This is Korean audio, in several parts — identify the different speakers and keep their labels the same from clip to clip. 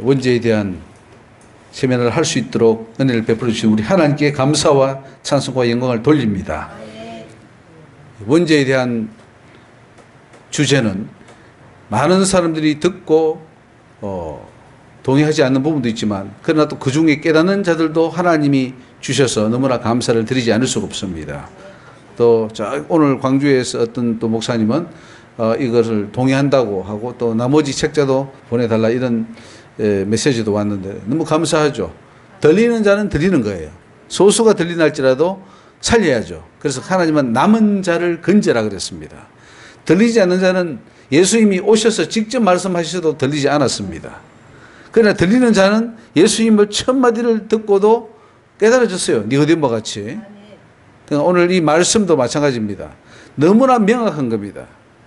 Speaker 1: 원죄에 대한 세면을 할 수 있도록 은혜를 베풀어 주신 우리 하나님께 감사와 찬송과 영광을 돌립니다. 원죄에 대한 주제는 많은 사람들이 듣고 동의하지 않는 부분도 있지만, 그러나 또 그 중에 깨닫는 자들도 하나님이 주셔서 너무나 감사를 드리지 않을 수가 없습니다. 또 오늘 광주에서 어떤 또 목사님은 이것을 동의한다고 하고, 또 나머지 책자도 보내달라 이런 메시지도 왔는데 너무 감사하죠. 들리는 자는 들리는 거예요. 소수가 들리나 할지라도 살려야죠. 그래서 하나님은 남은 자를 건져라 그랬습니다. 들리지 않는 자는 예수님이 오셔서 직접 말씀하셔도 들리지 않았습니다. 그러나 들리는 자는 예수님을 첫 마디를 듣고도 깨달아졌어요. 니고데모와 같이. 오늘 이 말씀도 마찬가지입니다. 너무나 명확한 겁니다.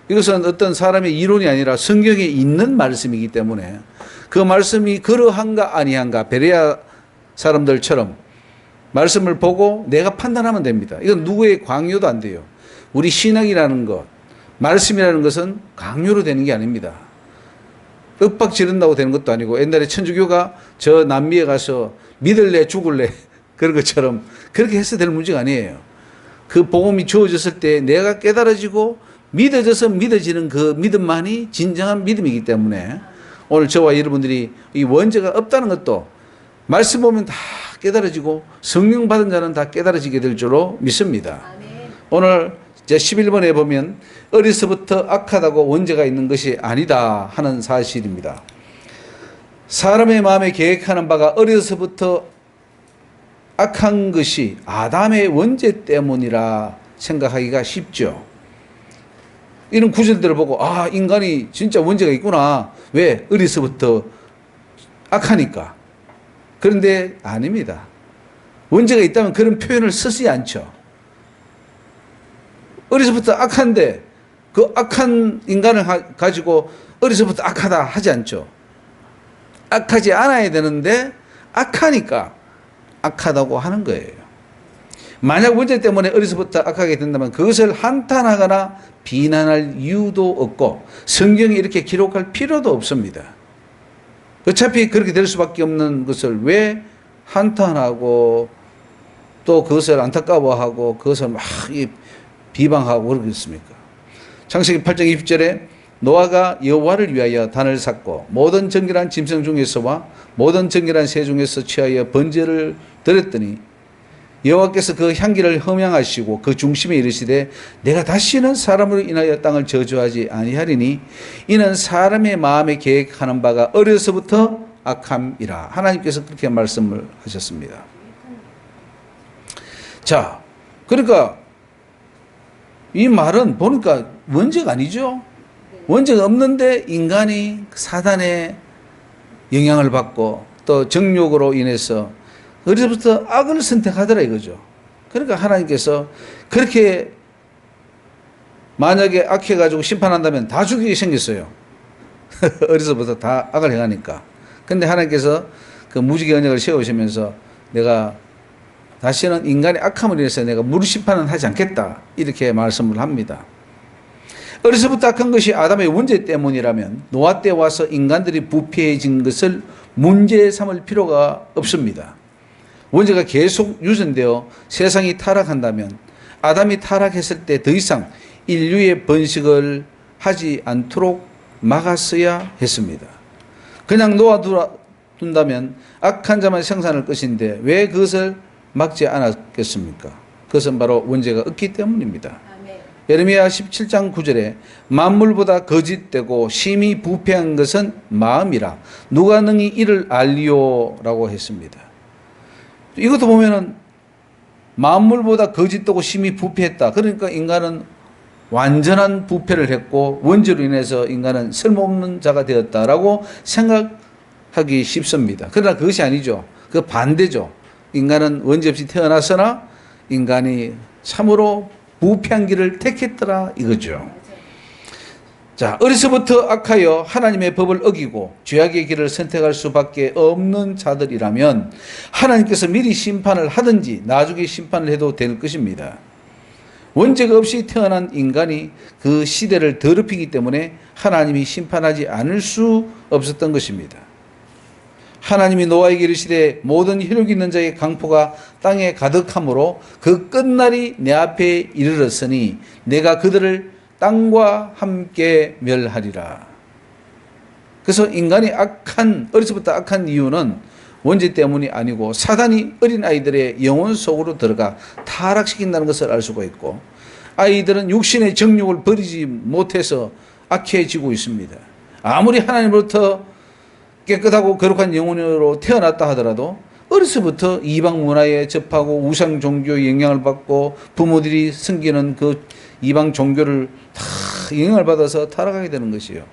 Speaker 1: 이것은 어떤 사람의 이론이 아니라 성경에 있는 말씀이기 때문에 그 말씀이 그러한가 아니한가 베레아 사람들처럼 말씀을 보고 내가 판단하면 됩니다. 이건 누구의 강요도 안 돼요. 우리 신앙이라는 것, 말씀이라는 것은 강요로 되는 게 아닙니다. 윽박 지른다고 되는 것도 아니고, 옛날에 천주교가 저 남미에 가서 믿을래 죽을래 그런 것처럼 그렇게 해서 될 문제가 아니에요. 그 복음이 주어졌을 때 내가 깨달아지고 믿어져서 믿어지는 그 믿음만이 진정한 믿음이기 때문에 오늘 저와 여러분들이 이 원죄가 없다는 것도 말씀 보면 다 깨달아지고 성령 받은 자는 다 깨달아지게 될 줄로 믿습니다. 오늘 제 11번에 보면 어려서부터 악하다고 원죄가 있는 것이 아니다 하는 사실입니다. 사람의 마음에 계획하는 바가 어려서부터 악한 것이 아담의 원죄 때문이라 생각하기가 쉽죠. 이런 구절들을 보고 인간이 진짜 원죄가 있구나. 왜? 어려서부터 악하니까. 그런데 아닙니다. 원죄가 있다면 그런 표현을 쓰지 않죠. 어려서부터 악한데 그 악한 인간을 가지고 어려서부터 악하다 하지 않죠. 악하지 않아야 되는데 악하니까 악하다고 하는 거예요. 만약 원죄 때문에 어려서부터 악하게 된다면 그것을 한탄하거나 비난할 이유도 없고 성경이 이렇게 기록할 필요도 없습니다. 어차피 그렇게 될 수밖에 없는 것을 왜 한탄하고 또 그것을 안타까워하고 그것을 막 비방하고 그러겠습니까? 창세기 8장 20절에 노아가 여호와를 위하여 단을 샀고 모든 정결한 짐승 중에서와 모든 정결한 새 중에서 취하여 번제를 드렸더니 여호와께서 그 향기를 흠양하시고 그 중심에 이르시되 내가 다시는 사람으로 인하여 땅을 저주하지 아니하리니 이는 사람의 마음에 계획하는 바가 어려서부터 악함이라. 하나님께서 그렇게 말씀을 하셨습니다. 자, 그러니까 이 말은 보니까 원죄가 아니죠. 원죄가 없는데 인간이 사단의 영향을 받고 또 정욕으로 인해서 어려서부터 악을 선택하더라 이거죠. 그러니까 하나님께서 그렇게 만약에 악해가지고 심판한다면 다 죽이게 생겼어요. 어려서부터 다 악을 행하니까. 근데 하나님께서 그 무지개 언약을 세우시면서 내가 다시는 인간의 악함을 인해서 내가 무리 심판은 하지 않겠다 이렇게 말씀을 합니다. 어려서부터 악한 것이 아담의 원죄 때문이라면 노아 때 와서 인간들이 부패해진 것을 문제 삼을 필요가 없습니다. 원죄가 계속 유전되어 세상이 타락한다면 아담이 타락했을 때 더 이상 인류의 번식을 하지 않도록 막았어야 했습니다. 그냥 놓아둔다면 악한 자만 생산할 것인데 왜 그것을 막지 않았겠습니까? 그것은 바로 원죄가 없기 때문입니다. 예레미야 17장 9절에 만물보다 거짓되고 심히 부패한 것은 마음이라 누가 능히 이를 알리오 라고 했습니다. 이것도 보면은 만물보다 거짓되고 심히 부패했다. 그러니까 인간은 완전한 부패를 했고 원죄로 인해서 인간은 쓸모없는 자가 되었다라고 생각하기 쉽습니다. 그러나 그것이 아니죠. 그 반대죠. 인간은 원죄 없이 태어났으나 인간이 참으로 부패한 길을 택했더라 이거죠. 자, 어려서부터 악하여 하나님의 법을 어기고 죄악의 길을 선택할 수밖에 없는 자들이라면 하나님께서 미리 심판을 하든지 나중에 심판을 해도 될 것입니다. 원죄가 없이 태어난 인간이 그 시대를 더럽히기 때문에 하나님이 심판하지 않을 수 없었던 것입니다. 하나님이 노아에게 이르시되 모든 혈육 있는 자의 강포가 땅에 가득하므로 그 끝날이 내 앞에 이르렀으니 내가 그들을 땅과 함께 멸하리라. 그래서 인간이 어려서부터 악한 이유는 원죄 때문이 아니고 사단이 어린아이들의 영혼 속으로 들어가 타락시킨다는 것을 알 수가 있고, 아이들은 육신의 정욕을 버리지 못해서 악해지고 있습니다. 아무리 하나님으로부터 깨끗하고 거룩한 영혼으로 태어났다 하더라도 어려서부터 이방 문화에 접하고 우상 종교의 영향을 받고 부모들이 섬기는 그 이방 종교를 다 영향을 받아서 타락하게 되는 것이에요.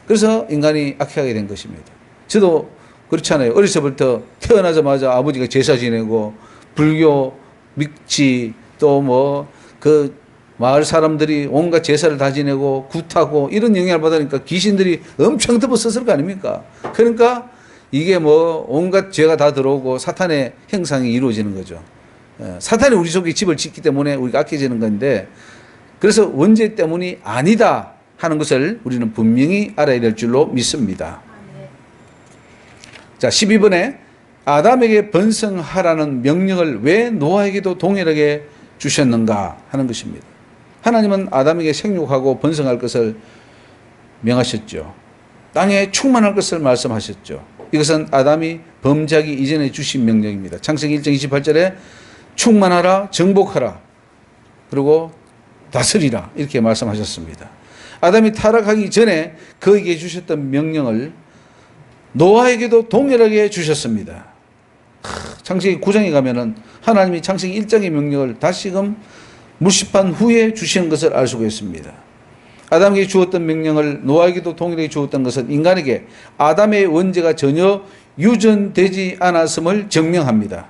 Speaker 1: 그래서 인간이 악하게 된 것입니다. 저도 그렇잖아요. 어려서부터 태어나자마자 아버지가 제사 지내고 불교 믿지, 또 그 마을 사람들이 온갖 제사를 다 지내고 굿하고 이런 영향을 받으니까 귀신들이 엄청 덮어섰을 거 아닙니까? 그러니까 이게 온갖 죄가 다 들어오고 사탄의 형상이 이루어지는 거죠. 사탄이 우리 속에 집을 짓기 때문에 우리가 악해지는 건데, 그래서 원죄 때문이 아니다 하는 것을 우리는 분명히 알아야 될 줄로 믿습니다. 자, 12번에 아담에게 번성하라는 명령을 왜 노아에게도 동일하게 주셨는가 하는 것입니다. 하나님은 아담에게 생육하고 번성할 것을 명하셨죠. 땅에 충만할 것을 말씀하셨죠. 이것은 아담이 범죄하기 이전에 주신 명령입니다. 창세기 1장 28절에 충만하라, 정복하라, 그리고 다스리라 이렇게 말씀하셨습니다. 아담이 타락하기 전에 그에게 주셨던 명령을 노아에게도 동일하게 주셨습니다. 창세기 9장에 가면은 하나님이 창세기 1장의 명령을 다시금 물심판 후에 주시는 것을 알 수가 있습니다. 아담에게 주었던 명령을 노아에게도 동일하게 주었던 것은 인간에게 아담의 원죄가 전혀 유전되지 않았음을 증명합니다.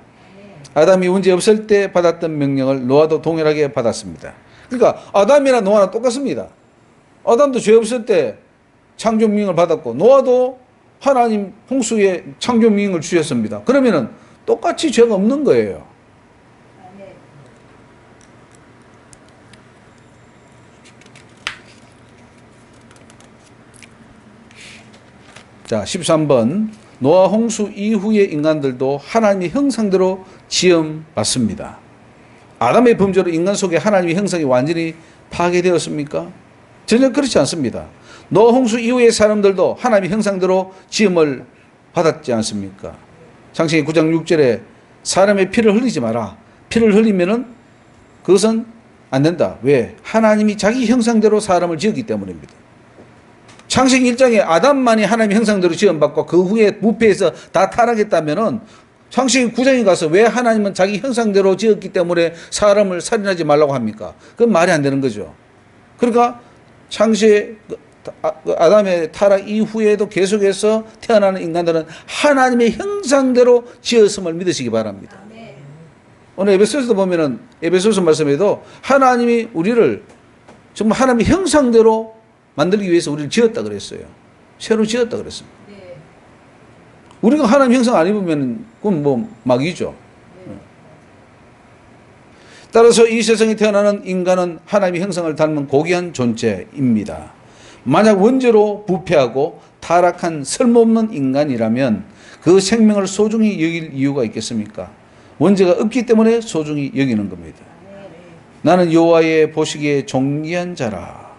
Speaker 1: 아담이 원죄 없을 때 받았던 명령을 노아도 동일하게 받았습니다. 그러니까 아담이나 노아나 똑같습니다. 아담도 죄 없을 때 창조 명령을 받았고 노아도 하나님 홍수의 창조 명령을 주셨습니다. 그러면은 똑같이 죄가 없는 거예요. 자, 13번. 노아 홍수 이후의 인간들도 하나님의 형상대로 지음받습니다. 아담의 범죄로 인간 속에 하나님의 형상이 완전히 파괴되었습니까? 전혀 그렇지 않습니다. 노아 홍수 이후의 사람들도 하나님의 형상대로 지음을 받았지 않습니까? 창세기 9장 6절에 사람의 피를 흘리지 마라. 피를 흘리면은 그것은 안 된다. 왜? 하나님이 자기 형상대로 사람을 지었기 때문입니다. 창세기 1장에 아담만이 하나님의 형상대로 지음받고 그 후에 부패해서 다 타락했다면은 창세기 9장에 가서 왜 하나님은 자기 형상대로 지었기 때문에 사람을 살인하지 말라고 합니까? 그건 말이 안 되는 거죠. 그러니까 아담의 타락 이후에도 계속해서 태어나는 인간들은 하나님의 형상대로 지었음을 믿으시기 바랍니다. 오늘 에베소서도 보면은 에베소서 말씀에도 하나님이 우리를 정말 하나님의 형상대로 만들기 위해서 우리를 지었다 그랬어요. 새로 지었다 그랬습니다. 우리가 하나님 형상 안 입으면 그건 막이죠. 따라서 이 세상에 태어나는 인간은 하나님의 형상을 닮은 고귀한 존재입니다. 만약 원죄로 부패하고 타락한 쓸모없는 인간이라면 그 생명을 소중히 여길 이유가 있겠습니까? 원죄가 없기 때문에 소중히 여기는 겁니다. 나는 여호와의 보시기에 존귀한 자라.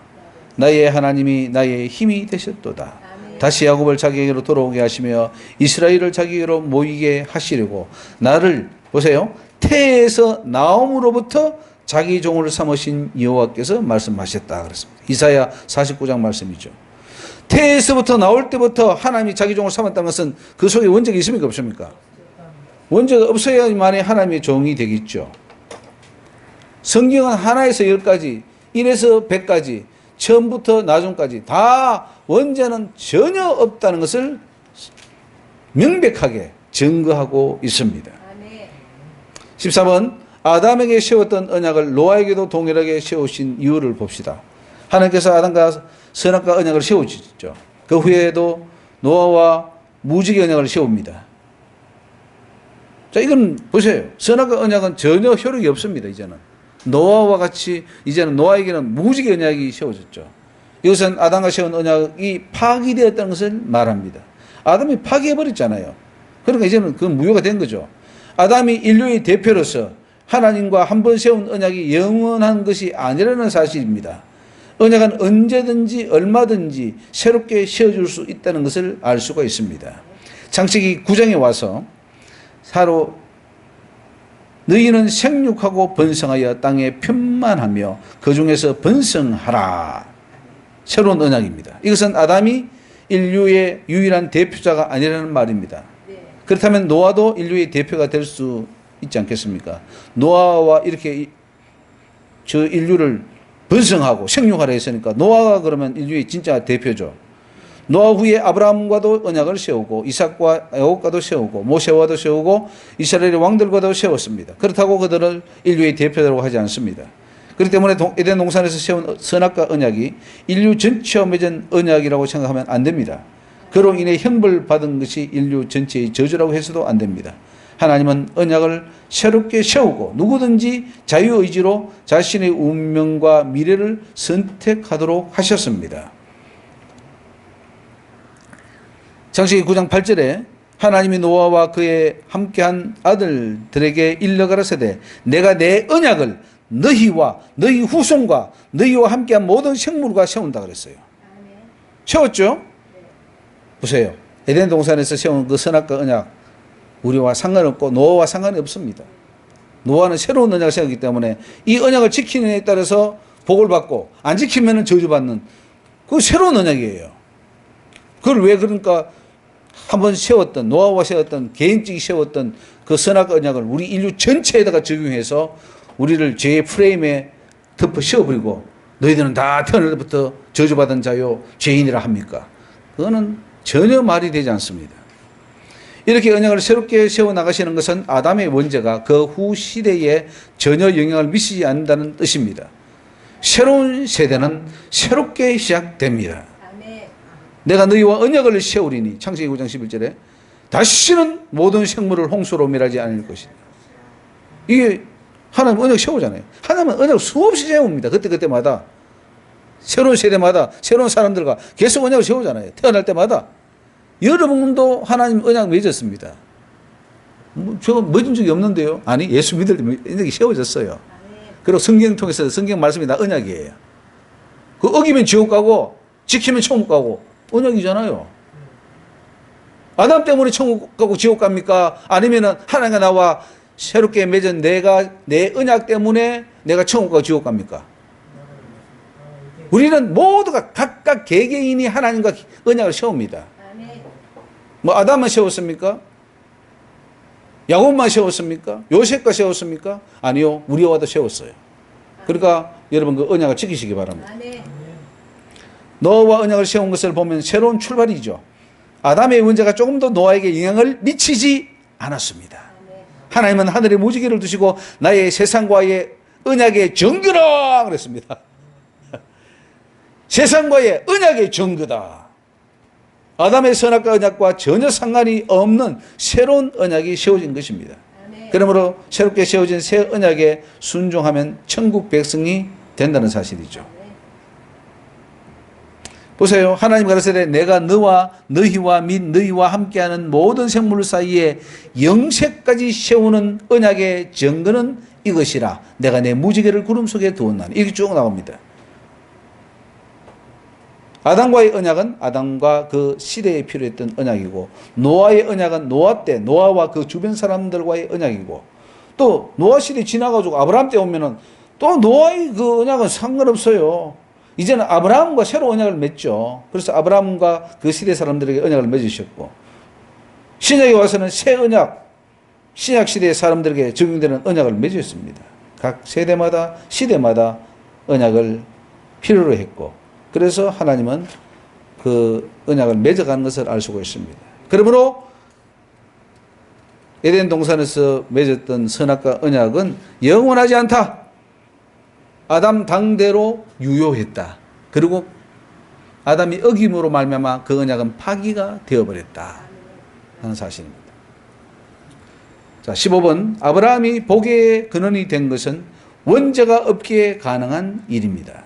Speaker 1: 나의 하나님이 나의 힘이 되셨도다. 다시 야곱을 자기에게로 돌아오게 하시며 이스라엘을 자기에게로 모이게 하시려고 나를 보세요. 태에서 나옴으로부터 자기 종을 삼으신 여호와께서 말씀하셨다 그랬습니다. 이사야 49장 말씀이죠. 태에서부터 나올 때부터 하나님이 자기 종을 삼았다는 것은 그 속에 원죄가 있습니까 없습니까? 원죄가 없어야만이 하나님의 종이 되겠죠. 성경은 하나에서 10가지, 1에서 100까지, 처음부터 나중까지 다 원죄는 전혀 없다는 것을 명백하게 증거하고 있습니다. 14번. 아담에게 세웠던 언약을 노아에게도 동일하게 세우신 이유를 봅시다. 하나님께서 아담과 선악과 언약을 세우셨죠. 그 후에도 노아와 무지개 언약을 세웁니다. 자, 이건 보세요. 선악과 언약은 전혀 효력이 없습니다. 이제는 노아와 같이 이제는 노아에게는 무지개 언약이 세워졌죠. 이것은 아담과 세운 언약이 파기되었다는 것을 말합니다. 아담이 파괴해버렸잖아요. 그러니까 이제는 그건 무효가 된 거죠. 아담이 인류의 대표로서 하나님과 한 번 세운 언약이 영원한 것이 아니라는 사실입니다. 언약은 언제든지 얼마든지 새롭게 세워줄 수 있다는 것을 알 수가 있습니다. 창세기 9장에 와서 사로 너희는 생육하고 번성하여 땅에 편만하며 그 중에서 번성하라. 새로운 언약입니다. 이것은 아담이 인류의 유일한 대표자가 아니라는 말입니다. 그렇다면 노아도 인류의 대표가 될 수 있지 않겠습니까? 노아와 이렇게 저 인류를 번성하고 생육하라 했으니까 노아가 그러면 인류의 진짜 대표죠. 노아 후에 아브라함과도 언약을 세우고 이삭과 야곱과도 세우고 모세와도 세우고 이스라엘의 왕들과도 세웠습니다. 그렇다고 그들을 인류의 대표라고 하지 않습니다. 그렇기 때문에 에덴 동산에서 세운 선악과 언약이 인류 전체와 맺은 언약이라고 생각하면 안 됩니다. 그로 인해 형벌받은 것이 인류 전체의 저주라고 해서도 안 됩니다. 하나님은 언약을 새롭게 세우고 누구든지 자유의지로 자신의 운명과 미래를 선택하도록 하셨습니다. 창세기 9장 8절에 하나님이 노아와 그의 함께한 아들들에게 일러 가라사대 내가 내 언약을 너희와 너희 후손과 너희와 함께한 모든 생물과 세운다 그랬어요. 세웠죠? 보세요. 에덴 동산에서 세운 그 선악과 언약 우리와 상관없고 노아와 상관이 없습니다. 노아는 새로운 언약을 세우기 때문에 이 언약을 지키는 데 따라서 복을 받고 안 지키면 저주받는 그 새로운 언약이에요. 그걸 왜 그러니까 한번 세웠던 노아와 세웠던 개인적이 세웠던 그 선악과 언약을 우리 인류 전체에다가 적용해서 우리를 죄의 프레임에 덮어 씌워버리고 너희들은 다 태어날 때부터 저주받은 자요 죄인이라 합니까? 그거는 전혀 말이 되지 않습니다. 이렇게 언약을 새롭게 세워나가시는 것은 아담의 원죄가 그 후 시대에 전혀 영향을 미치지 않는다는 뜻입니다. 새로운 세대는 새롭게 시작됩니다. 내가 너희와 언약을 세우리니 창세기 9장 11절에 다시는 모든 생물을 홍수로 멸하지 않을 것이다. 이게 하나님 언약 세우잖아요. 하나님은 언약을 수없이 세웁니다. 그때마다 새로운 세대마다 새로운 사람들과 계속 언약을 세우잖아요. 태어날 때마다. 여러분도 하나님 언약 맺었습니다. 제가 맺은 적이 없는데요. 아니 예수 믿을 때 언약이 세워졌어요. 그리고 성경 통해서 성경 말씀이 다 언약이에요. 그 어기면 지옥 가고 지키면 천국 가고 언약이잖아요. 아담 때문에 천국 가고 지옥 갑니까? 아니면은 하나님과 나와 새롭게 맺은 내 언약 때문에 내가 천국 가고 지옥 갑니까? 우리는 모두가 각각 개개인이 하나님과 언약을 세웁니다. 뭐 아담만 세웠습니까? 야곱만 세웠습니까? 요셉과 세웠습니까? 아니요. 우리와도 세웠어요. 그러니까 여러분 그 언약을 지키시기 바랍니다. 노아와 언약을 세운 것을 보면 새로운 출발이죠. 아담의 문제가 조금 더 노아에게 영향을 미치지 않았습니다. 하나님은 하늘에 무지개를 두시고 나의 세상과의 언약의 정교라 그랬습니다. 세상과의 언약의 정교다. 아담의 선악과 언약과 전혀 상관이 없는 새로운 언약이 세워진 것입니다. 그러므로 새롭게 세워진 새 언약에 순종하면 천국 백성이 된다는 사실이죠. 보세요. 하나님 가라사대 내가 너희와 및 너희와 함께하는 모든 생물 사이에 영세까지 세우는 언약의 증거는 이것이라 내가 내 무지개를 구름 속에 두었나니 이렇게 쭉 나옵니다. 아담과의 언약은 아담과 그 시대에 필요했던 언약이고 노아의 언약은 노아 때 노아와 그 주변 사람들과의 언약이고 또 노아 시대 지나가지고 아브라함 때 오면은 또 노아의 그 언약은 상관없어요. 이제는 아브라함과 새로운 언약을 맺죠. 그래서 아브라함과 그 시대 사람들에게 언약을 맺으셨고 신약에 와서는 새 언약 신약 시대의 사람들에게 적용되는 언약을 맺었습니다. 각 세대마다 시대마다 언약을 필요로 했고 그래서 하나님은 그 언약을 맺어가는 것을 알 수가 있습니다. 그러므로 에덴 동산에서 맺었던 선악과 언약은 영원하지 않다. 아담 당대로 유효했다. 그리고 아담이 어김으로 말미암아 그 언약은 파기가 되어버렸다 하는 사실입니다. 자, 15번 아브라함이 복의 근원이 된 것은 원죄가 없기에 가능한 일입니다.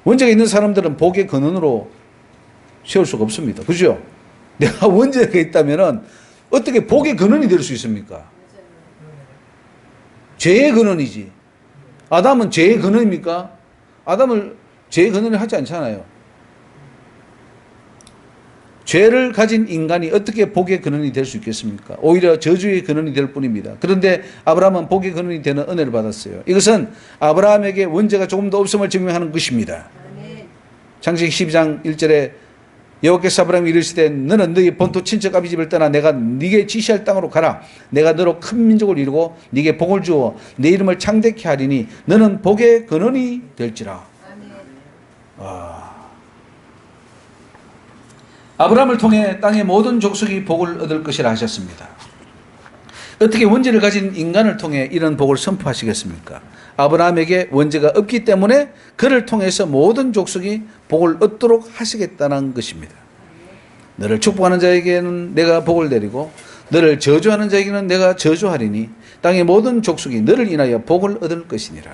Speaker 1: 원죄가 있는 사람들은 복의 근원으로 세울 수가 없습니다. 그죠? 내가 원죄가 있다면은 어떻게 복의 근원이 될 수 있습니까? 죄의 근원이지. 아담은 죄의 근원입니까? 아담을 죄의 근원이 하지 않잖아요. 죄를 가진 인간이 어떻게 복의 근원이 될 수 있겠습니까? 오히려 저주의 근원이 될 뿐입니다. 그런데 아브라함은 복의 근원이 되는 은혜를 받았어요. 이것은 아브라함에게 원죄가 조금 더 없음을 증명하는 것입니다. 창세기 12장 1절에 여호와께서 아브라함에게 이르시되 너는 너희 본토 친척 아비 집을 떠나 내가 네게 지시할 땅으로 가라. 내가 너로 큰 민족을 이루고 네게 복을 주어 내 이름을 창대케 하리니 너는 복의 근원이 될지라. 아브라함을 통해 땅의 모든 족속이 복을 얻을 것이라 하셨습니다. 어떻게 원죄를 가진 인간을 통해 이런 복을 선포하시겠습니까? 아브라함에게 원죄가 없기 때문에 그를 통해서 모든 족속이 복을 얻도록 하시겠다는 것입니다. 너를 축복하는 자에게는 내가 복을 내리고 너를 저주하는 자에게는 내가 저주하리니 땅의 모든 족속이 너를 인하여 복을 얻을 것이니라.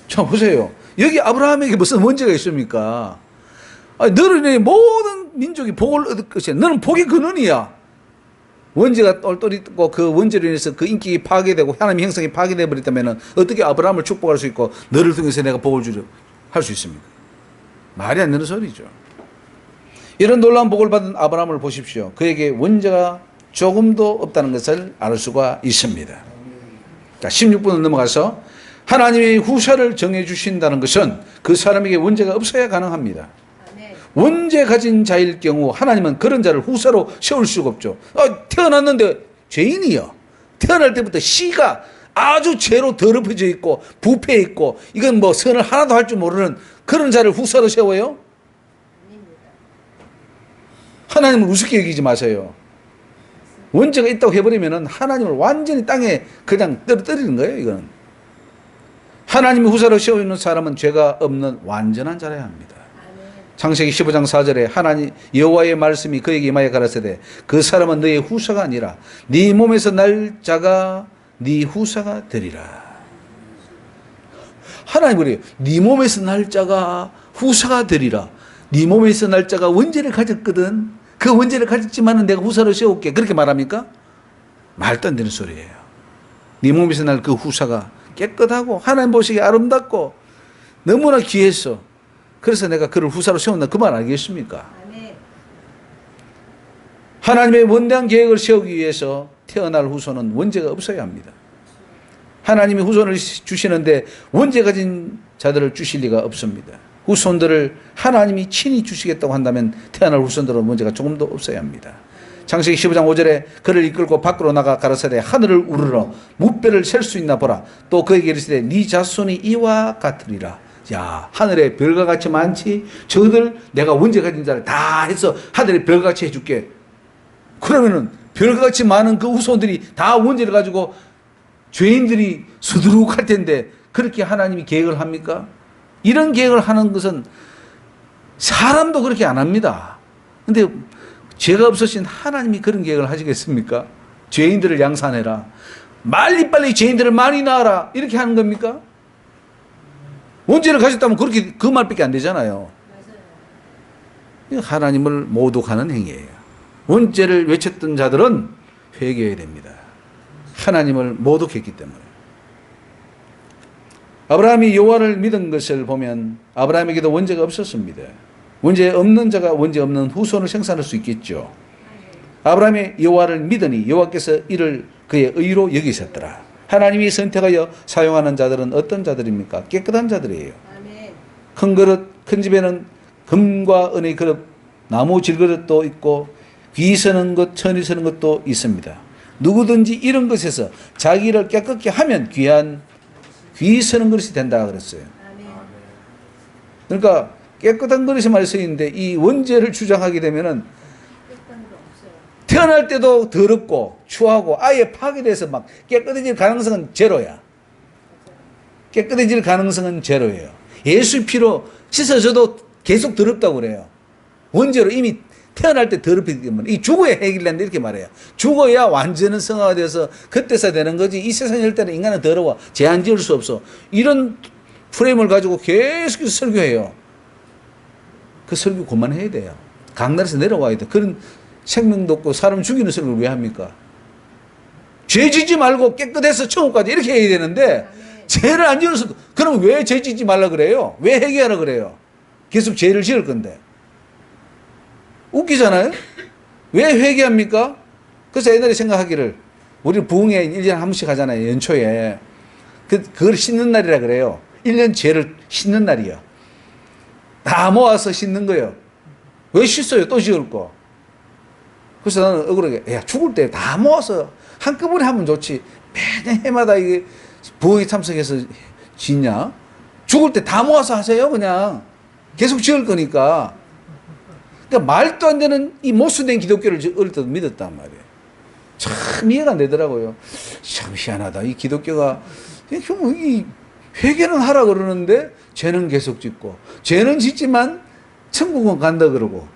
Speaker 1: 자 보세요. 여기 아브라함에게 무슨 원죄가 있습니까? 너를 인해 모든 민족이 복을 얻을 것이야. 너는 복의 근원이야. 원죄가 똘똘히 있고 그 원죄로 인해서 그 인격이 파괴되고 하나님의 형성이 파괴되어 버렸다면 어떻게 아브라함을 축복할 수 있고 너를 통해서 내가 복을 주려 할 수 있습니까? 말이 안 되는 소리죠. 이런 놀라운 복을 받은 아브라함을 보십시오. 그에게 원죄가 조금도 없다는 것을 알 수가 있습니다. 자, 16분을 넘어가서 하나님의 후사를 정해 주신다는 것은 그 사람에게 원죄가 없어야 가능합니다. 원죄 가진 자일 경우 하나님은 그런 자를 후사로 세울 수가 없죠. 태어났는데 죄인이요. 태어날 때부터 씨가 아주 죄로 더럽혀져 있고 부패해 있고 이건 뭐 선을 하나도 할 줄 모르는 그런 자를 후사로 세워요? 하나님을 우습게 여기지 마세요. 원죄가 있다고 해버리면 하나님을 완전히 땅에 그냥 떨어뜨리는 거예요. 이거는. 하나님의 후사로 세우는 사람은 죄가 없는 완전한 자라야 합니다. 창세기 15장 4절에 하나님 여호와의 말씀이 그에게 임하여 가라사대 그 사람은 너의 후사가 아니라 네 몸에서 날 자가 네 후사가 되리라. 하나님 그래요. 네 몸에서 날 자가 후사가 되리라. 네 몸에서 날 자가 원죄를 가졌거든. 그 원죄를 가졌지만은 내가 후사로 세울게. 그렇게 말합니까? 말도 안 되는 소리예요. 네 몸에서 날 그 후사가 깨끗하고 하나님 보시기에 아름답고 너무나 귀했어. 그래서 내가 그를 후사로 세운다. 그 말 알겠습니까? 하나님의 원대한 계획을 세우기 위해서 태어날 후손은 원죄가 없어야 합니다. 하나님이 후손을 주시는데 원죄 가진 자들을 주실 리가 없습니다. 후손들을 하나님이 친히 주시겠다고 한다면 태어날 후손들은 문제가 조금도 없어야 합니다. 창세기 15장 5절에 그를 이끌고 밖으로 나가 가라사대 하늘을 우러러 무뼈를 셀 수 있나 보라. 또 그에게 이르시되 네 자손이 이와 같으리라. 야, 하늘에 별과 같이 많지? 저들 내가 원죄 가진 자를 다 해서 하늘에 별과 같이 해줄게. 그러면은 별과 같이 많은 그 후손들이 다 원죄를 가지고 죄인들이 수두룩할 텐데 그렇게 하나님이 계획을 합니까? 이런 계획을 하는 것은 사람도 그렇게 안 합니다. 근데 죄가 없으신 하나님이 그런 계획을 하시겠습니까? 죄인들을 양산해라. 빨리 죄인들을 많이 낳아라. 이렇게 하는 겁니까? 원죄를 가졌다면 그렇게 그 말밖에 안 되잖아요. 맞아요. 하나님을 모독하는 행위예요. 원죄를 외쳤던 자들은 회개해야 됩니다. 하나님을 모독했기 때문에. 아브라함이 여호와를 믿은 것을 보면 아브라함에게도 원죄가 없었습니다. 원죄 없는 자가 원죄 없는 후손을 생산할 수 있겠죠. 아브라함이 여호와를 믿으니 여호와께서 이를 그의 의로 여기셨더라. 하나님이 선택하여 사용하는 자들은 어떤 자들입니까? 깨끗한 자들이에요. 큰 그릇, 큰 집에는 금과 은의 그릇, 나무 질그릇도 있고 귀 서는 것, 천이 서는 것도 있습니다. 누구든지 이런 것에서 자기를 깨끗게 하면 귀 서는 그릇이 된다 그랬어요. 그러니까 깨끗한 그릇이 많이 서 있는데 이 원죄를 주장하게 되면은 태어날 때도 더럽고 추하고 아예 파괴돼서 막 깨끗해질 가능성은 제로야. 깨끗해질 가능성은 제로예요. 예수 피로 씻어져도 계속 더럽다고 그래요. 원죄로 이미 태어날 때 더럽히기 때문에 이 죽어야 해결된다 이렇게 말해요. 죽어야 완전한 성화가 돼서 그때서 되는 거지. 이 세상에 일 때는 인간은 더러워. 제한 지을 수 없어. 이런 프레임을 가지고 계속해서 설교해요. 그 설교 그만해야 돼요. 강단에서 내려와야 돼. 그런 생명도 없고 사람 죽이는 소리를 왜 합니까? 죄 짓지 말고 깨끗해서 천국까지 이렇게 해야 되는데 죄를 안 지어서 그럼 왜 죄 짓지 말라 그래요? 왜 회개하라 그래요? 계속 죄를 지을 건데. 웃기잖아요? 왜 회개합니까? 그래서 옛날에 생각하기를 우리 부흥회 1년에 한 번씩 하잖아요. 연초에. 그걸 씻는 날이라 그래요. 1년 죄를 씻는 날이요. 다 모아서 씻는 거예요. 왜 씻어요? 또 지을 거. 그래서 나는 억울하게, 야, 죽을 때 다 모아서 한꺼번에 하면 좋지. 매년 해마다 이게 부흥회 참석해서 짓냐? 죽을 때 다 모아서 하세요, 그냥. 계속 지을 거니까. 그러니까 말도 안 되는 이 모순된 기독교를 어릴 때도 믿었단 말이에요. 참 이해가 안 되더라고요. 참 희한하다. 이 기독교가, 이 회개는 하라 그러는데 죄는 계속 짓고, 죄는 짓지만 천국은 간다 그러고,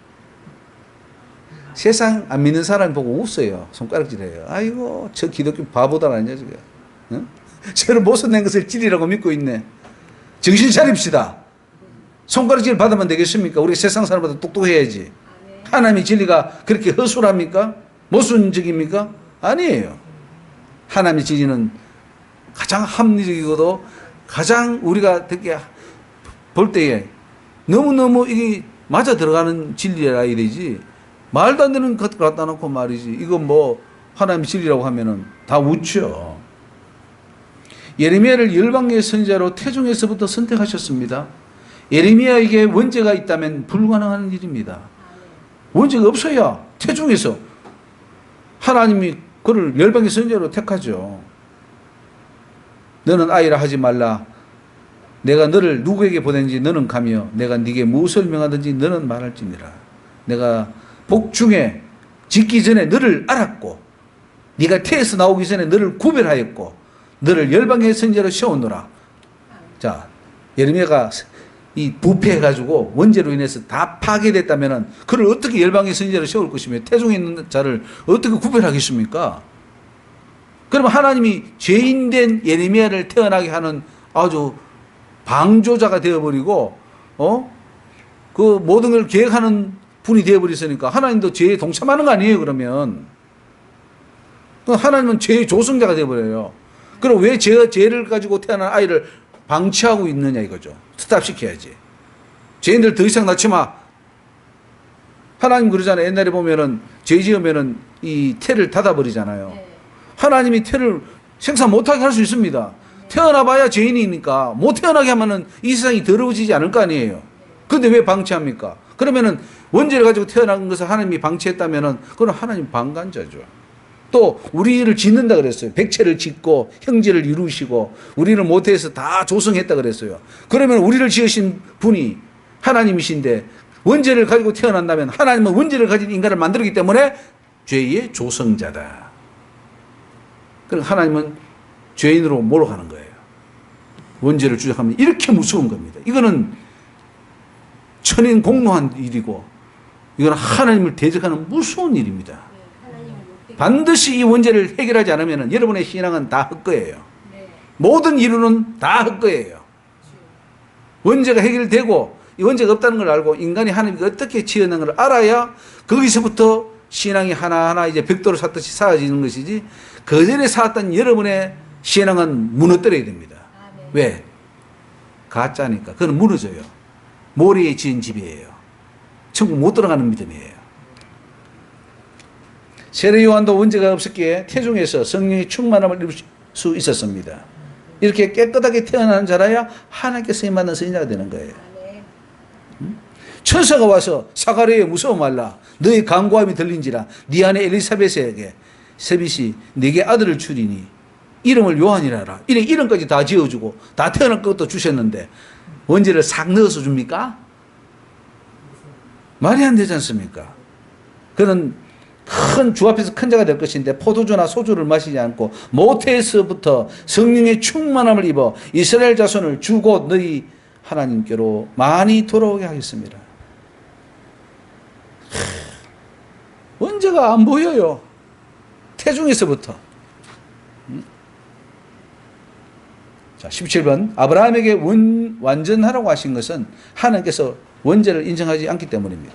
Speaker 1: 세상 안 믿는 사람 보고 웃어요. 손가락질해요. 아이고, 저 기독교 바보다 아니냐, 저게. 응? 저는 모순된 것을 진리라고 믿고 있네. 정신 차립시다. 손가락질 받으면 되겠습니까? 우리 세상 사람보다 똑똑해야지. 하나님의 진리가 그렇게 허술합니까? 모순적입니까? 아니에요. 하나님의 진리는 가장 합리적이고도 가장 우리가 되게 볼 때에 너무너무 이게 맞아 들어가는 진리라 해야 되지. 말도 안 되는 것 갖다 놓고 말이지. 이거 뭐 하나님의 진리라고 하면은 다 웃죠. 예레미야를 열방의 선지자로 태중에서부터 선택하셨습니다. 예레미야에게 원죄가 있다면 불가능한 일입니다. 원죄가 없어야 태중에서 하나님이 그를 열방의 선지자로 택하죠. 너는 아이라 하지 말라. 내가 너를 누구에게 보낸지 너는 가며 내가 네게 무엇을 명하든지 너는 말할지니라. 내가 복중에 짓기 전에 너를 알았고 네가 태에서 나오기 전에 너를 구별하였고 너를 열방의 선지자로 세웠노라. 자, 예레미야가 이 부패해가지고 원죄로 인해서 다 파괴됐다면은 그를 어떻게 열방의 선지자로 세울 것이며 태중에 있는 자를 어떻게 구별하겠습니까? 그러면 하나님이 죄인된 예레미야를 태어나게 하는 아주 방조자가 되어버리고 그 모든 걸 계획하는 분이 되어버렸으니까 하나님도 죄에 동참하는 거 아니에요? 그러면 하나님은 죄의 조성자가 되어버려요. 그럼 왜 죄를 가지고 태어난 아이를 방치하고 있느냐 이거죠. 스탑시켜야지. 죄인들 더 이상 낳지 마. 하나님 그러잖아요. 옛날에 보면은 죄 지으면은 이 태를 닫아버리잖아요. 네. 하나님이 태를 생산 못하게 할 수 있습니다. 태어나봐야 죄인이니까 못 태어나게 하면은 이 세상이 더러워지지 않을 거 아니에요. 그런데 왜 방치합니까? 그러면은 원죄를 가지고 태어난 것을 하나님이 방치했다면은 그건 하나님 방관자죠. 또 우리를 짓는다 그랬어요. 백체를 짓고 형제를 이루시고 우리를 모태에서 다 조성했다 그랬어요. 그러면 우리를 지으신 분이 하나님이신데 원죄를 가지고 태어난다면 하나님은 원죄를 가진 인간을 만들었기 때문에 죄의 조성자다. 그럼 하나님은 죄인으로 몰아가는 거예요. 원죄를 주장하면 이렇게 무서운 겁니다. 이거는 천인 공로한 일이고 이거는 하나님을 대적하는 무서운 일입니다. 반드시 이 원죄를 해결하지 않으면 여러분의 신앙은 다 헛거예요. 모든 이론은 다 헛거예요. 원죄가 해결되고 이 원죄가 없다는 걸 알고 인간이 하나님께 어떻게 지어낸 걸 알아야 거기서부터 신앙이 하나하나 이제 벽돌을 쌓듯이 쌓아지는 것이지 그 전에 쌓았던 여러분의 신앙은 무너뜨려야 됩니다. 왜? 가짜니까. 그건 무너져요. 모래에 지은 집이에요. 천국 못 들어가는 믿음이에요. 세례 요한도 원죄가 없었기에 태중에서 성령의 충만함을 입을 수 있었습니다. 이렇게 깨끗하게 태어나는 자라야 하나님께 쓰임받는 선지자가 되는 거예요. 천사가 와서 사가랴에 무서워 말라. 너의 간구함이 들린지라. 네 아내 엘리사벳에게 세빗이 네게 아들을 주리니 이름을 요한이라 하라. 이름까지 다 지어주고 다 태어날 것도 주셨는데 원죄를 싹 넣어서 줍니까? 말이 안 되지 않습니까? 그는 큰 주 앞에서 큰 자가 될 것인데 포도주나 소주를 마시지 않고 모태에서부터 성령의 충만함을 입어 이스라엘 자손을 주고 너희 하나님께로 많이 돌아오게 하겠습니다. 원죄가 안 보여요. 태중에서부터. 자, 17번. 아브라함에게 완전하라고 하신 것은 하나님께서 원죄를 인정하지 않기 때문입니다.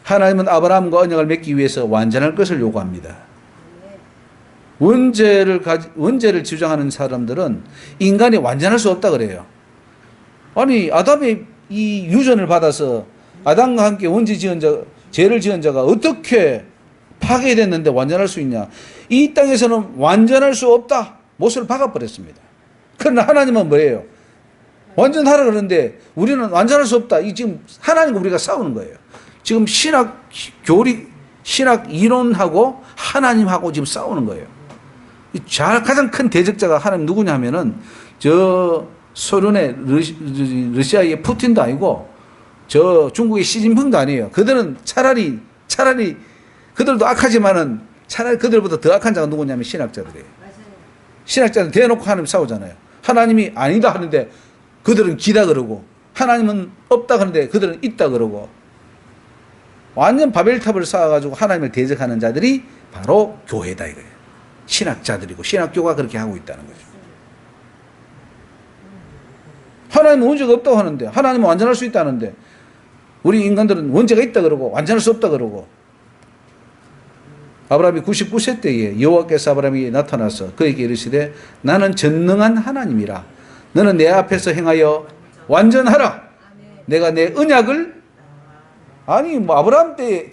Speaker 1: 하나님은 아브라함과 언약을 맺기 위해서 완전할 것을 요구합니다. 원죄를 주장하는 사람들은 인간이 완전할 수 없다 그래요. 아니, 아담의 이 유전을 받아서 아담과 함께 죄를 지은 자가 어떻게 파괴됐는데 완전할 수 있냐? 이 땅에서는 완전할 수 없다. 못을 박아버렸습니다. 그러나 하나님은 뭐예요? 완전하라 그러는데 우리는 완전할 수 없다. 지금 하나님과 우리가 싸우는 거예요. 지금 신학 이론하고 하나님하고 지금 싸우는 거예요. 가장 큰 대적자가 하나님 누구냐 하면은 저 소련의 러시아의 푸틴도 아니고 저 중국의 시진핑도 아니에요. 그들은 차라리 그들도 악하지만은 차라리 그들보다 더 악한 자가 누구냐면 신학자들이에요. 신학자는 대놓고 하나님 싸우잖아요. 하나님이 아니다 하는데 그들은 기다 그러고 하나님은 없다 하는데 그들은 있다 그러고 완전 바벨탑을 쌓아가지고 하나님을 대적하는 자들이 바로 교회다 이거예요. 신학자들이고 신학교가 그렇게 하고 있다는 거죠. 하나님은 원죄가 없다고 하는데 하나님은 완전할 수 있다는데 우리 인간들은 원죄가 있다 그러고 완전할 수 없다 그러고 아브라함이 99세 때에 여호와께서 아브라함에게 나타나서 그에게 이르시되 나는 전능한 하나님이라 너는 내 앞에서 행하여 완전하라. 내가 내 언약을 아니 뭐 아브라함 때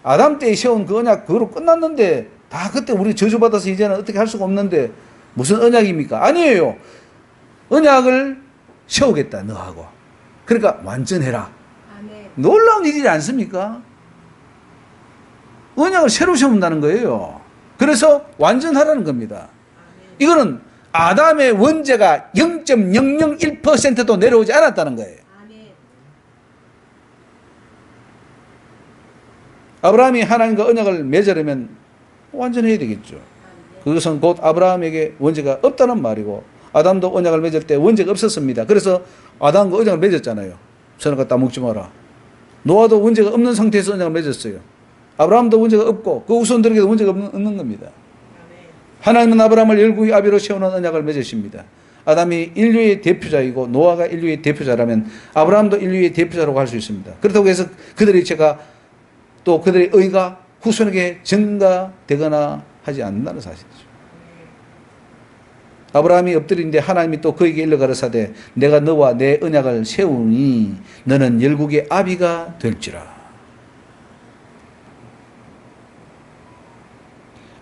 Speaker 1: 아담 때에 세운 그 언약 그거로 끝났는데 다 그때 우리 저주받아서 이제는 어떻게 할 수가 없는데 무슨 언약입니까? 아니에요. 언약을 세우겠다 너하고. 그러니까 완전해라. 아멘. 놀라운 일이지 않습니까? 언약을 새로 세운다는 거예요. 그래서 완전하라는 겁니다. 아멘. 이거는 아담의 원죄가 0.001%도 내려오지 않았다는 거예요. 아멘. 아브라함이 하나님과 언약을 맺으려면 완전해야 되겠죠. 그것은 곧 아브라함에게 원죄가 없다는 말이고 아담도 언약을 맺을 때 원죄가 없었습니다. 그래서 아담과 언약을 맺었잖아요. 선악과 따먹지 마라. 노아도 원죄가 없는 상태에서 언약을 맺었어요. 아브라함도 원죄가 없고 그 후손들에게도 원죄가 없는 겁니다. 하나님은 아브라함을 열국의 아비로 세우는 언약을 맺으십니다. 아담이 인류의 대표자이고 노아가 인류의 대표자라면 아브라함도 인류의 대표자라고 할 수 있습니다. 그렇다고 해서 그들의 죄가 또 그들의 의가 후손에게 전가되거나 하지 않는다는 사실이죠. 아브라함이 엎드린데 하나님이 또 그에게 일러 가라사대 내가 너와 내 언약을 세우니 너는 열국의 아비가 될지라.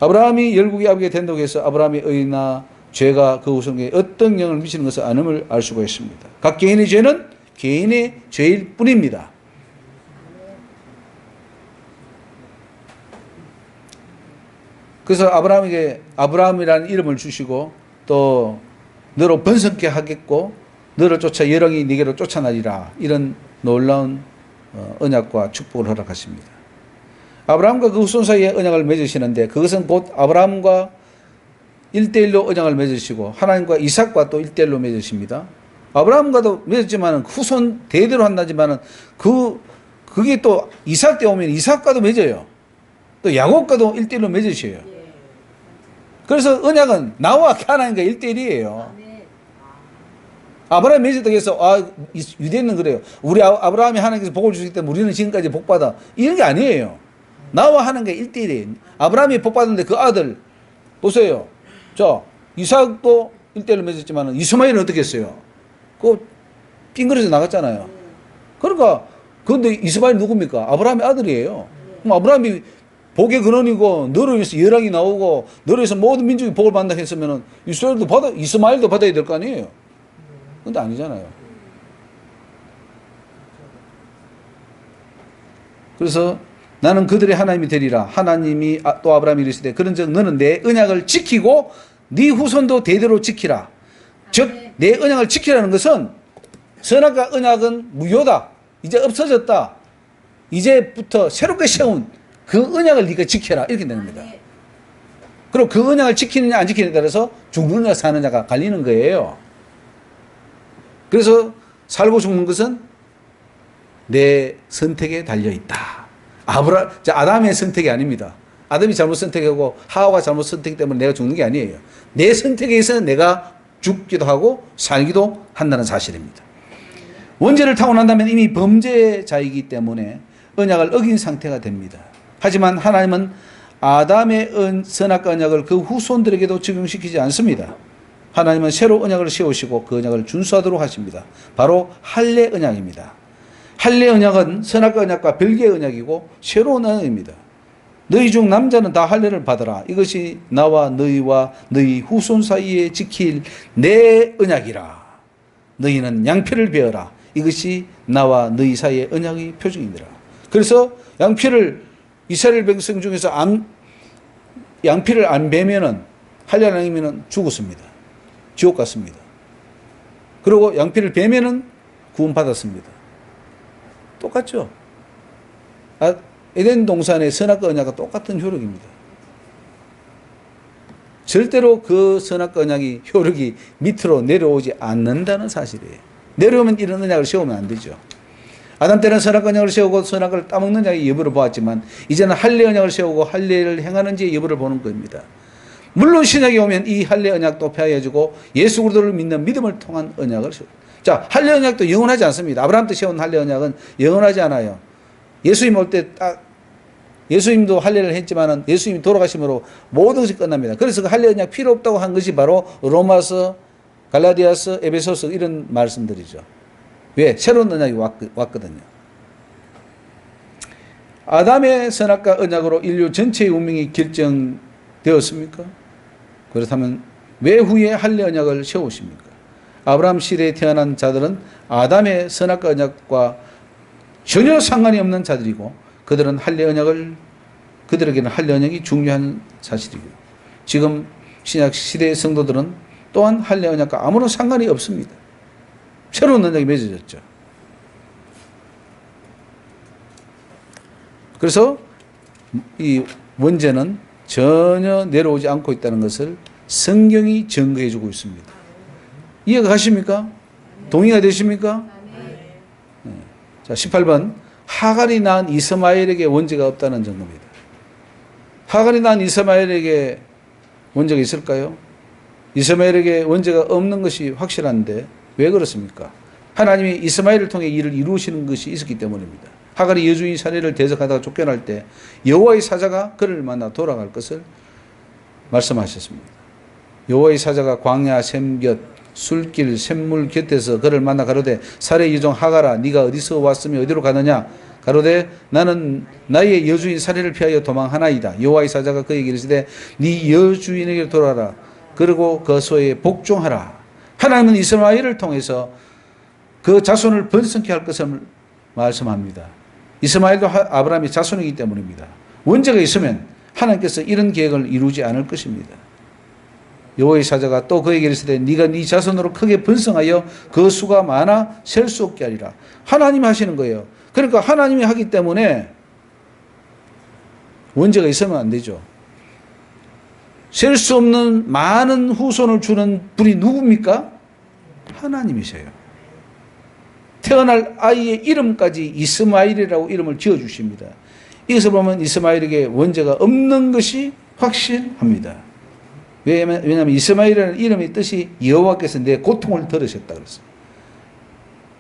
Speaker 1: 아브라함이 열국의 아비가 된다고 해서 아브라함의 의나 죄가 그 후손에게 어떤 영향을 미치는 것을 아님을 알 수가 있습니다. 각 개인의 죄는 개인의 죄일 뿐입니다. 그래서 아브라함에게 아브라함이라는 이름을 주시고 또 너로 번성케 하겠고 너를 쫓아 여령이 네게로 쫓아나리라 이런 놀라운 언약과 축복을 허락하십니다. 아브라함과 그 후손 사이에 언약을 맺으시는데 그것은 곧 아브라함과 1대1로 언약을 맺으시고 하나님과 이삭과 또 1대1로 맺으십니다. 아브라함과도 맺었지만 후손 대대로 한다지만 그게 또 이삭 때 오면 이삭과도 맺어요. 또 야곱과도 1대1로 맺으셔요. 그래서 언약은 나와 하나님과 1대1이에요. 아브라함이 맺었다고 해서 유대인은 그래요. 우리 아브라함이 하나님께서 복을 주시기 때문에 우리는 지금까지 복받아. 이런 게 아니에요. 나와 하나님과 1대1이에요. 아브라함이 복받았는데 그 아들 보세요. 자 이삭도 1대1로 맺었지만 이스마엘은 어떻게 했어요? 그거 빙그레서 나갔잖아요. 그러니까 그런데 이스마엘 누굽니까? 아브라함의 아들이에요. 그럼 아브라함이 복의 근원이고 너를 위해서 열왕이 나오고 너를 위해서 모든 민족이 복을 받는다 했으면 이스마엘도 받아야 될 거 아니에요. 근데 아니잖아요. 그래서 나는 그들의 하나님이 되리라. 하나님이 또 아브라함이 이르시되 그런즉 너는 내 언약을 지키고 네 후손도 대대로 지키라. 즉 내 언약을 지키라는 것은 선악과 언약은 무효다. 이제 없어졌다. 이제부터 새롭게 세운 그 언약을 네가 지켜라. 이렇게 되는 겁니다. 그리고 그 언약을 지키느냐 안 지키느냐에 따라서 죽느냐 사느냐가 갈리는 거예요. 그래서 살고 죽는 것은 내 선택에 달려있다. 아담의 선택이 아닙니다. 아담이 잘못 선택하고 하와가 잘못 선택했기 때문에 내가 죽는 게 아니에요. 내 선택에 의해서 내가 죽기도 하고 살기도 한다는 사실입니다. 원죄를 타고 난다면 이미 범죄자이기 때문에 언약을 어긴 상태가 됩니다. 하지만 하나님은 아담의 선악과 언약을 그 후손들에게도 적용시키지 않습니다. 하나님은 새로 언약을 세우시고 그 언약을 준수하도록 하십니다. 바로 할례 언약입니다. 할례 언약은 선악과 언약과 별개의 언약이고 새로운 언약입니다. 너희 중 남자는 다 할례를 받아라. 이것이 나와 너희와 너희 후손 사이에 지킬 내 언약이라. 너희는 양피를 베어라. 이것이 나와 너희 사이의 언약의 표징이니라. 그래서 양피를 이스라엘 백성 중에서 양피를 안 베면은 할례 안 하면은 죽었습니다. 지옥 갔습니다. 그리고 양피를 베면은 구원받았습니다. 똑같죠? 에덴 동산의 선악과 언약과 똑같은 효력입니다. 절대로 그 선악과 언약이 효력이 밑으로 내려오지 않는다는 사실이에요. 내려오면 이런 언약을 세우면 안 되죠. 아담 때는 선악과 언약을 세우고 선악을 따먹는 자의 여부를 보았지만 이제는 할례 언약을 세우고 할례를 행하는지의 여부를 보는 겁니다. 물론 신약에 오면 이 할례 언약도 폐하여지고 예수 그리스도를 믿는 믿음을 통한 언약을 세우고, 자, 할례 언약도 영원하지 않습니다. 아브라함 때 세운 할례 언약은 영원하지 않아요. 예수님 올 때 예수님도 할례를 했지만은 예수님이 돌아가심으로 모든 것이 끝납니다. 그래서 그 할례 언약 필요 없다고 한 것이 바로 로마서, 갈라디아서, 에베소서 이런 말씀들이죠. 왜? 새로운 언약이 왔거든요. 아담의 선악과 언약으로 인류 전체의 운명이 결정되었습니까? 그렇다면 왜 후에 할례 언약을 세우십니까? 아브라함 시대에 태어난 자들은 아담의 선악과 언약과 전혀 상관이 없는 자들이고 그들에게는 할례 언약이 중요한 사실이고, 지금 신약 시대의 성도들은 또한 할례 언약과 아무런 상관이 없습니다. 새로운 언약이 맺어졌죠. 그래서 이 원죄는 전혀 내려오지 않고 있다는 것을 성경이 증거해 주고 있습니다. 이해가 가십니까? 동의가 되십니까? 네. 자, 18번. 하갈이 낳은 이스마엘에게 원죄가 없다는 증거입니다. 하갈이 낳은 이스마엘에게 원죄가 있을까요? 이스마엘에게 원죄가 없는 것이 확실한데 왜 그렇습니까? 하나님이 이스마엘을 통해 일을 이루시는 것이 있었기 때문입니다. 하갈이 여주인 사례를 대적하다가 쫓겨날 때 여호와의 사자가 그를 만나 돌아갈 것을 말씀하셨습니다. 여호와의 사자가 광야 샘곁 술길 샘물 곁에서 그를 만나 가로되 사례 여종 하갈아 네가 어디서 왔으며 어디로 가느냐? 가로되 나는 나의 여주인 사례를 피하여 도망하나이다. 여호와의 사자가 그에게 이르시되 네 여주인에게 돌아라. 그리고 그 소에 복종하라. 하나님은 이스마엘을 통해서 그 자손을 번성케 할 것을 말씀합니다. 이스마엘도 아브라함의 자손이기 때문입니다. 원죄가 있으면 하나님께서 이런 계획을 이루지 않을 것입니다. 여호와의 사자가 또 그에게 이르시되 네가 네 자손으로 크게 번성하여 그 수가 많아 셀 수 없게 하리라. 하나님이 하시는 거예요. 그러니까 하나님이 하기 때문에 원죄가 있으면 안 되죠. 셀 수 없는 많은 후손을 주는 분이 누굽니까? 하나님이세요. 태어날 아이의 이름까지 이스마엘이라고 이름을 지어주십니다. 이것을 보면 이스마엘에게 원죄가 없는 것이 확실합니다. 왜냐하면 이스마엘이라는 이름의 뜻이 여호와께서 내 고통을 들으셨다 그랬어요.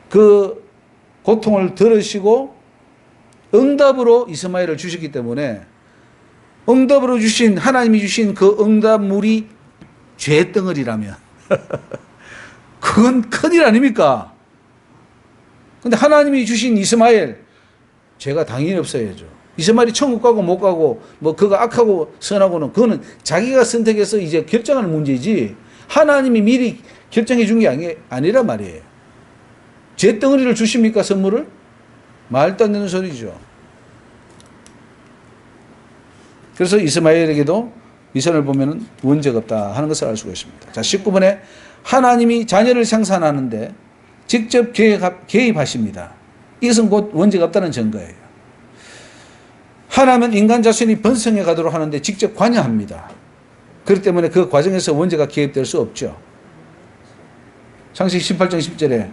Speaker 1: 그 고통을 들으시고 응답으로 이스마엘을 주셨기 때문에 응답으로 주신 하나님이 주신 그 응답물이 죄덩어리라면 그건 큰일 아닙니까? 근데 하나님이 주신 이스마엘 죄가 당연히 없어야죠. 이스마엘이 천국 가고 못 가고 뭐 그가 악하고 선하고는 그거는 자기가 선택해서 이제 결정하는 문제지 하나님이 미리 결정해 준 게 아니란 말이에요. 죄덩어리를 주십니까 선물을? 말도 안 되는 소리죠. 그래서 이스마엘에게도 이선을 보면은 원죄가 없다 하는 것을 알 수가 있습니다. 자, 19번에 하나님이 자녀를 생산하는데 직접 개입하십니다. 이것은 곧 원죄가 없다는 증거예요. 하나님은 인간 자손이 번성해 가도록 하는데 직접 관여합니다. 그렇기 때문에 그 과정에서 원죄가 개입될 수 없죠. 창세기 18장 10절에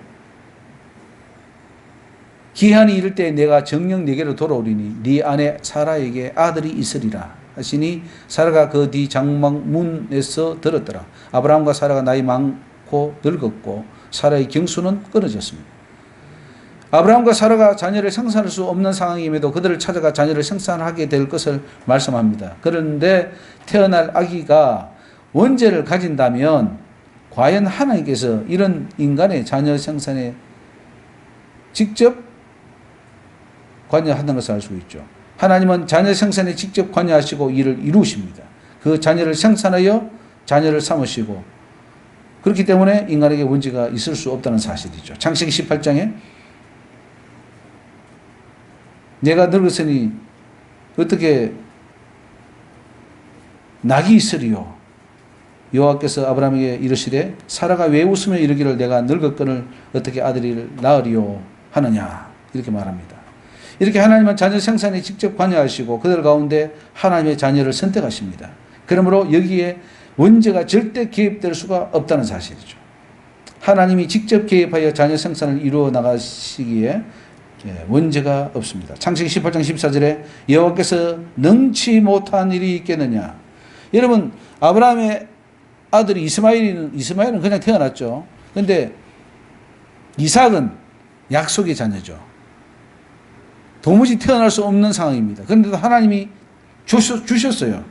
Speaker 1: 기한이 이를 때 내가 정녕 네게로 돌아오리니 네 아내 사라에게 아들이 있으리라 하시니 사라가 그 뒤 장막문에서 들었더라. 아브라함과 사라가 나이 많고 늙었고 사라의 경수는 끊어졌습니다. 아브라함과 사라가 자녀를 생산할 수 없는 상황임에도 그들을 찾아가 자녀를 생산하게 될 것을 말씀합니다. 그런데 태어날 아기가 원죄를 가진다면 과연 하나님께서 이런 인간의 자녀 생산에 직접 관여하는 것을 알 수 있죠. 하나님은 자녀 생산에 직접 관여하시고 이를 이루십니다. 그 자녀를 생산하여 자녀를 삼으시고, 그렇기 때문에 인간에게 원죄가 있을 수 없다는 사실이죠. 창세기 18장에 내가 늙었으니 어떻게 낙이 있으리요. 여호와께서 아브라함에게 이르시되 사라가 왜 웃으며 이르기를 내가 늙었거늘 어떻게 아들을 낳으리요 하느냐, 이렇게 말합니다. 이렇게 하나님은 자녀 생산에 직접 관여하시고 그들 가운데 하나님의 자녀를 선택하십니다. 그러므로 여기에 원죄가 절대 개입될 수가 없다는 사실이죠. 하나님이 직접 개입하여 자녀 생산을 이루어 나가시기에 원죄가 없습니다. 창세기 18장 14절에 여호와께서 능치 못한 일이 있겠느냐. 여러분, 아브라함의 아들이 이스마엘은 그냥 태어났죠. 그런데 이삭은 약속의 자녀죠. 도무지 태어날 수 없는 상황입니다. 그런데도 하나님이 주셨어요.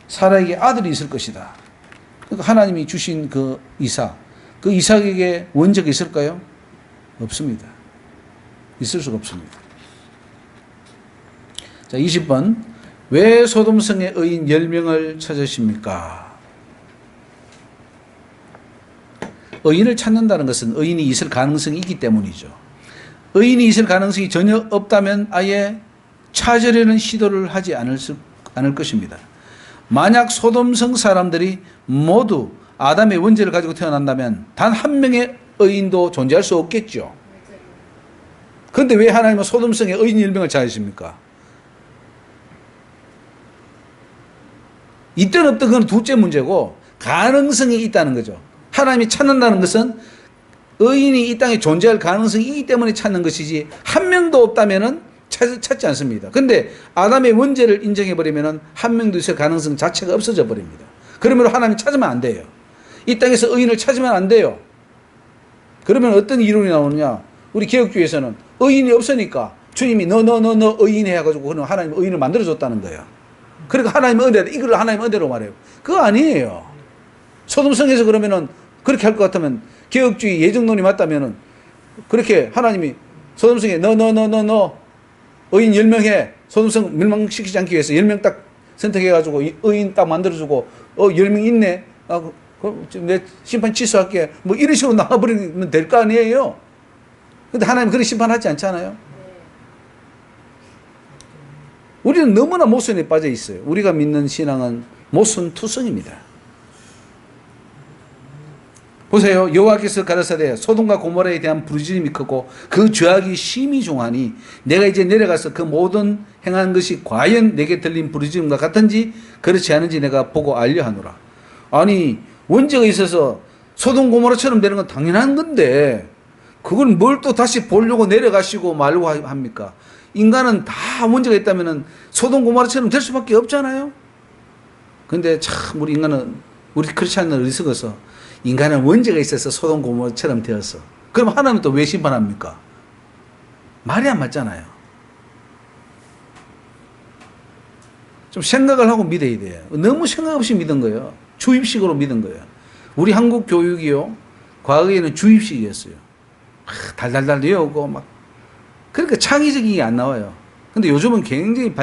Speaker 1: 사라에게 아들이 있을 것이다. 그러니까 하나님이 주신 그 이삭에게 원죄가 있을까요? 없습니다. 있을 수가 없습니다. 자, 20번. 왜 소돔성의 의인 10명을 찾으십니까? 의인을 찾는다는 것은 의인이 있을 가능성이 있기 때문이죠. 의인이 있을 가능성이 전혀 없다면 아예 찾으려는 시도를 하지 않을 것입니다. 만약 소돔성 사람들이 모두 아담의 원죄를 가지고 태어난다면 단 한 명의 의인도 존재할 수 없겠죠. 그런데 왜 하나님은 소돔성의 의인 10명을 찾으십니까? 있든 없든 그건 둘째 문제고 가능성이 있다는 거죠. 하나님이 찾는다는 것은 의인이 이 땅에 존재할 가능성이 있기 때문에 찾는 것이지 한 명도 없다면은 찾지 않습니다. 그런데 아담의 원죄를 인정해버리면은 한 명도 있을 가능성 자체가 없어져 버립니다. 그러므로 하나님이 찾으면 안 돼요. 이 땅에서 의인을 찾으면 안 돼요. 그러면 어떤 이론이 나오느냐? 우리 개혁주의에서는 의인이 없으니까 주님이 너 의인 해가지고 그는 하나님 의인을 만들어줬다는 거예요. 그러니까 하나님의 은혜다. 이걸 하나님의 은혜로 말해요. 그거 아니에요. 소돔성에서 그러면은 그렇게 할 것 같으면 개혁주의 예정론이 맞다면은 그렇게 하나님이 소돔성에 너 의인 10명 해. 소돔성 멸망시키지 않기 위해서 10명 딱 선택해가지고 의인 딱 만들어주고 10명 있네. 내 심판 취소할게. 뭐 이런 식으로 나와버리면 될 거 아니에요. 근데 하나님 그런 심판하지 않잖아요. 우리는 너무나 모순에 빠져 있어요. 우리가 믿는 신앙은 모순투성입니다. 보세요. 여호와께서 가라사대 소돔과 고모라에 대한 부르짖음이 크고 그 죄악이 심히 종하니 내가 이제 내려가서 그 모든 행한 것이 과연 내게 들린 부르짖음과 같은지 그렇지 않은지 내가 보고 알려 하노라. 아니, 원죄가 있어서 소돔 고모라처럼 되는 건 당연한 건데 그걸 뭘 또 다시 보려고 내려가시고 말고 합니까? 인간은 다 문제가 있다면은 소돔 고모라처럼 될 수밖에 없잖아요. 근데 참 우리 인간은, 우리 크리스찬은 어리석어서 인간은 문제가 있어서 소돔 고모라처럼 되었어. 그럼 하나님은 또 왜 심판합니까? 말이 안 맞잖아요. 좀 생각을 하고 믿어야 돼요. 너무 생각 없이 믿은 거예요. 주입식으로 믿은 거예요. 우리 한국 교육이요, 과거에는 주입식이었어요. 달달달 외우고 막, 그러니까 창의적인 게 안 나와요. 근데 요즘은 굉장히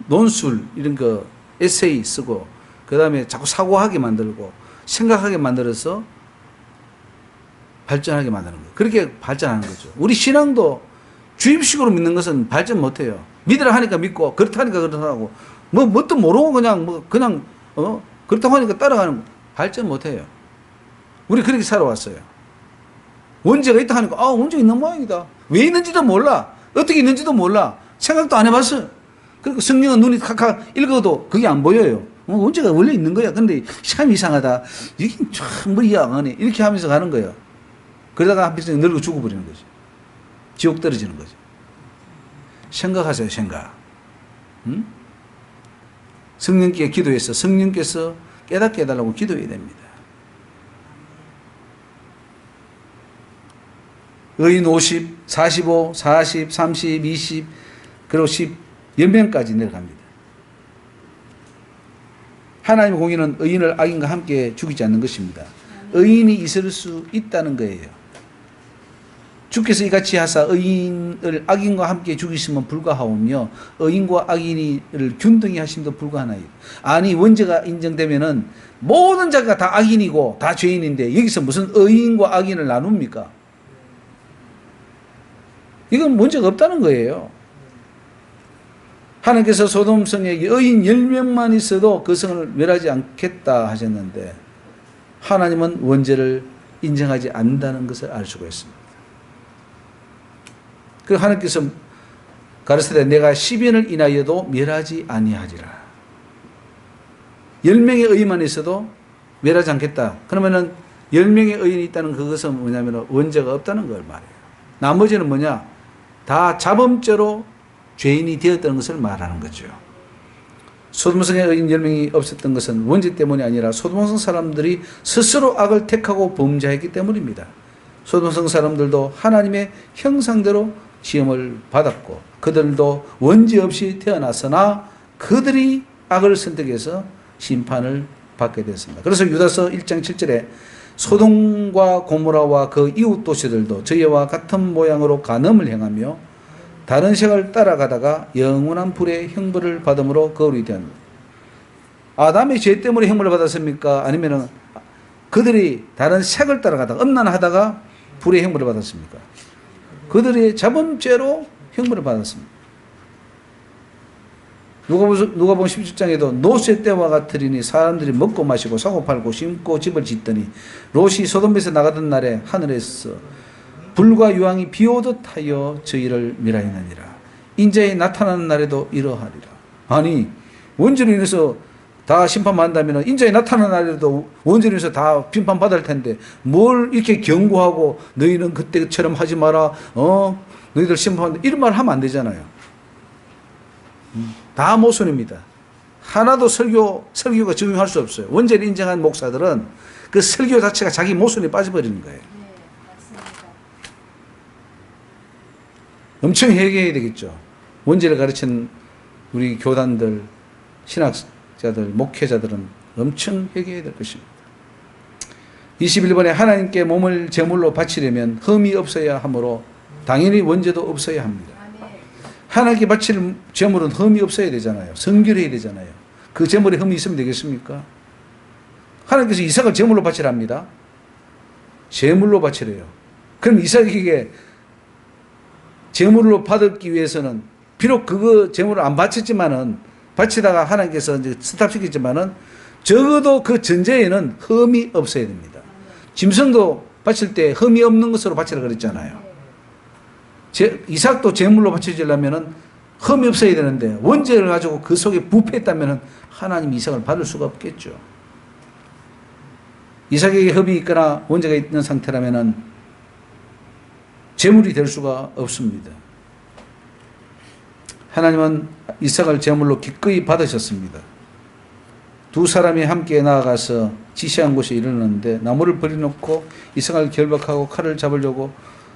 Speaker 1: 논술 이런 거 에세이 쓰고 그 다음에 자꾸 사고하게 만들고 생각하게 만들어서 발전하게 만드는 거예요. 그렇게 발전하는 거죠. 우리 신앙도 주입식으로 믿는 것은 발전 못해요. 믿으라 하니까 믿고 그렇다니까 그렇다고 뭣도 모르고 그냥 그렇다고 하니까 따라가는 거. 발전 못해요. 우리 그렇게 살아왔어요. 원죄가 있다 하니까 원죄가 있는 모양이다. 왜 있는지도 몰라. 어떻게 있는지도 몰라. 생각도 안 해봤어. 그리고 성령은 눈이 칵칵 읽어도 그게 안 보여요. 원죄가 원래 있는 거야. 근데 참 이상하다. 이게 참 머리야 안 해. 이렇게 하면서 가는 거예요. 그러다가 한편에 늙어 죽어버리는 거지. 지옥 떨어지는 거지. 생각하세요. 생각. 응? 성령께 기도해서 성령께서 깨닫게 해달라고 기도해야 됩니다. 의인 50, 45, 40, 30, 20, 그리고 10, 10명까지 내려갑니다. 하나님의 공의는 의인을 악인과 함께 죽이지 않는 것입니다. 의인이 있을 수 있다는 거예요. 주께서 이같이 하사 의인을 악인과 함께 죽이시면 불가하오며 의인과 악인을 균등히 하심도 불가하나요. 아니 원죄가 인정되면은 모든 자가 다 악인이고 다 죄인인데 여기서 무슨 의인과 악인을 나눕니까? 이건 문제가 없다는 거예요. 하나님께서 소돔성에게 의인 10명만 있어도 그 성을 멸하지 않겠다 하셨는데 하나님은 원죄를 인정하지 않는다는 것을 알 수가 있습니다. 그 하나님께서 가르치되 내가 10인을 인하여도 멸하지 아니하리라. 10명의 의인만 있어도 멸하지 않겠다. 그러면은 10명의 의인이 있다는 그것은 뭐냐면 원죄가 없다는 걸 말해요. 나머지는 뭐냐? 다 자범죄로 죄인이 되었다는 것을 말하는 거죠. 소돔성의 의인 10명이 없었던 것은 원죄 때문이 아니라 소돔성 사람들이 스스로 악을 택하고 범죄했기 때문입니다. 소돔성 사람들도 하나님의 형상대로 시험을 받았고 그들도 원죄 없이 태어났으나 그들이 악을 선택해서 심판을 받게 되었습니다. 그래서 유다서 1장 7절에 소돔과 고모라와 그 이웃 도시들도 저희와 같은 모양으로 간음을 행하며 다른 색을 따라가다가 영원한 불의 형벌을 받음으로 거울이 되었습니다. 아담의 죄 때문에 형벌을 받았습니까? 아니면 그들이 다른 색을 따라가다가 음란하다가 불의 형벌을 받았습니까? 그들의 자범죄로 형벌을 받았습니다. 누가복음 17장에도 노세 때와 같으리니 사람들이 먹고 마시고 사고 팔고 심고 집을 짓더니 롯이 소돔에서 나가던 날에 하늘에서 불과 유황이 비오듯 하여 저희를 멸하였느니라. 인자에 나타나는 날에도 이러하리라. 아니 원죄로 인해서 다 심판받는다면 인자에 나타나는 날에도 원죄로 인해서 다 심판받을 텐데 뭘 이렇게 경고하고 너희는 그때처럼 하지 마라. 너희들 심판받는다. 이런 말 하면 안 되잖아요. 다 모순입니다. 하나도 설교가 적용할 수 없어요. 원죄를 인정한 목사들은 그 설교 자체가 자기 모순에 빠져버리는 거예요. 엄청 회개해야 되겠죠. 원죄를 가르치는 우리 교단들, 신학자들, 목회자들은 엄청 회개해야 될 것입니다. 21번에 하나님께 몸을 제물로 바치려면 흠이 없어야 하므로 당연히 원죄도 없어야 합니다. 하나님께 바칠 제물은 흠이 없어야 되잖아요. 성결해야 되잖아요. 그 제물에 흠이 있으면 되겠습니까? 하나님께서 이삭을 제물로 바치랍니다. 제물로 바치래요. 그럼 이삭에게 제물로 받기 위해서는 비록 그거 제물을 안 바쳤지만은 바치다가 하나님께서 이제 스탑시켰지만은 적어도 그 전제에는 흠이 없어야 됩니다. 짐승도 바칠 때 흠이 없는 것으로 바치라 그랬잖아요. 이삭도 제물로 바쳐지려면은 흠이 없어야 되는데 원죄를 가지고 그 속에 부패했다면은 하나님 이삭을 받을 수가 없겠죠. 이삭에게 흠이 있거나 원죄가 있는 상태라면은 제물이 될 수가 없습니다. 하나님은 이삭을 제물로 기꺼이 받으셨습니다. 두 사람이 함께 나아가서 지시한 곳에 이르렀는데 나무를 버려놓고 이삭을 결박하고 칼을 잡으려고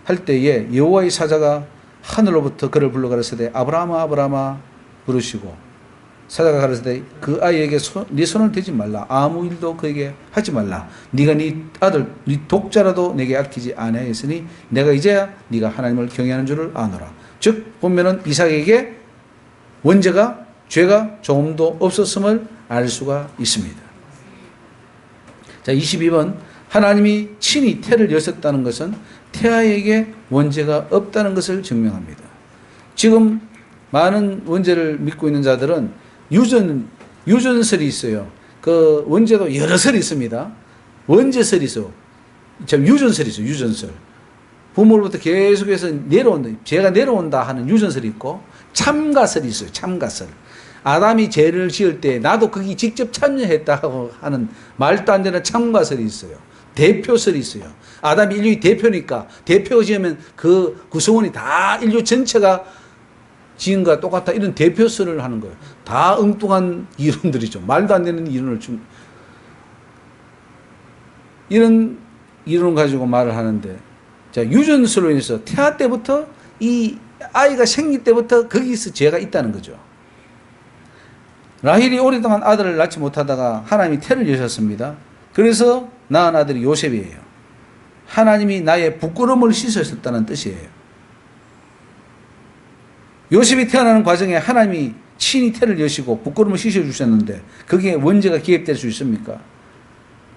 Speaker 1: 할 때에 여호와의 사자가 하늘로부터 그를 불러 가라사대 아브라함아 아브라함아 부르시고 사자가 가라사대 그 아이에게 네 손을 대지 말라 아무 일도 그에게 하지 말라 네가 네 아들 네 독자라도 내게 아끼지 아니하였으니 내가 이제야 네가 하나님을 경외하는 줄을 아노라. 즉 보면은 이삭에게 원죄가 죄가 조금도 없었음을 알 수가 있습니다. 자 22번 하나님이 친히 태를 여셨다는 것은 태아에게 원죄가 없다는 것을 증명합니다. 지금 많은 원죄를 믿고 있는 자들은 유전설이 있어요. 그 원죄도 여러 설이 있습니다. 원죄설이 있어. 유전설이 있어요. 유전설. 부모로부터 계속해서 내려온다. 죄가 내려온다 하는 유전설이 있고 참가설이 있어요. 참가설. 아담이 죄를 지을 때 나도 거기 직접 참여했다고 하는 말도 안 되는 참가설이 있어요. 대표설이 있어요. 아담이 인류의 대표니까 대표가 지으면 그 구성원이 다 인류 전체가 지은 것과 똑같다. 이런 대표설을 하는 거예요. 다 엉뚱한 이론들이죠. 말도 안 되는 이론을 이런 이론 가지고 말을 하는데 자, 유전수로 인해서 태아 때부터 이 아이가 생길 때부터 거기서 죄가 있다는 거죠. 라헬이 오랫동안 아들을 낳지 못하다가 하나님이 태를 여셨습니다. 그래서 낳은 아들이 요셉이에요. 하나님이 나의 부끄러움을 씻으셨다는 뜻이에요. 요셉이 태어나는 과정에 하나님이 친히 태를 여시고 부끄러움을 씻어주셨는데 거기에 원죄가 개입될 수 있습니까?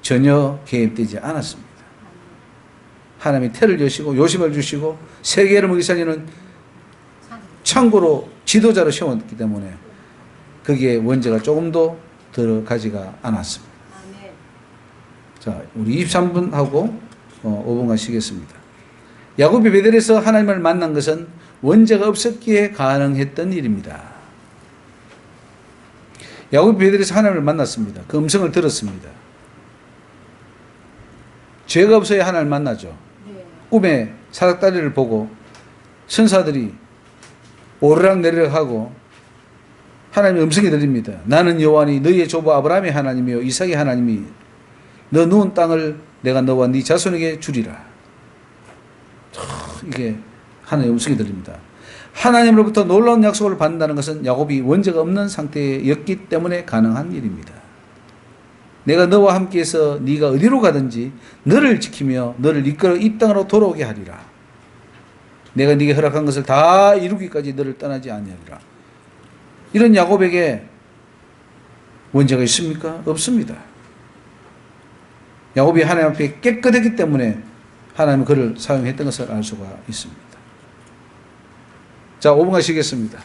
Speaker 1: 전혀 개입되지 않았습니다. 하나님이 태를 여시고 요셉을 주시고 세계를 먹이 살리는 창고로 지도자로 세웠기 때문에 거기에 원죄가 조금도 들어가지가 않았습니다. 자, 우리 23분 하고 5분간 쉬겠습니다. 야곱이 베델에서 하나님을 만난 것은 원죄가 없었기에 가능했던 일입니다. 야곱이 베델에서 하나님을 만났습니다. 그 음성을 들었습니다. 죄가 없어야 하나님을 만나죠. 꿈에 사닥다리를 보고 천사들이 오르락 내리락 하고 하나님의 음성이 들립니다. 나는 여호와니 너희의 조부 아브라함의 하나님이요 이삭의 하나님이 너 누운 땅을 내가 너와 네 자손에게 주리라. 이게 하나님의 음성이 들립니다. 하나님으로부터 놀라운 약속을 받는다는 것은 야곱이 원죄가 없는 상태였기 때문에 가능한 일입니다. 내가 너와 함께해서 네가 어디로 가든지 너를 지키며 너를 이끌어 이 땅으로 돌아오게 하리라. 내가 네게 허락한 것을 다 이루기까지 너를 떠나지 아니하리라. 이런 야곱에게 원죄가 있습니까? 없습니다. 야곱이 하나님 앞에 깨끗했기 때문에 하나님은 그를 사용했던 것을 알 수가 있습니다. 자, 5분간 쉬겠습니다.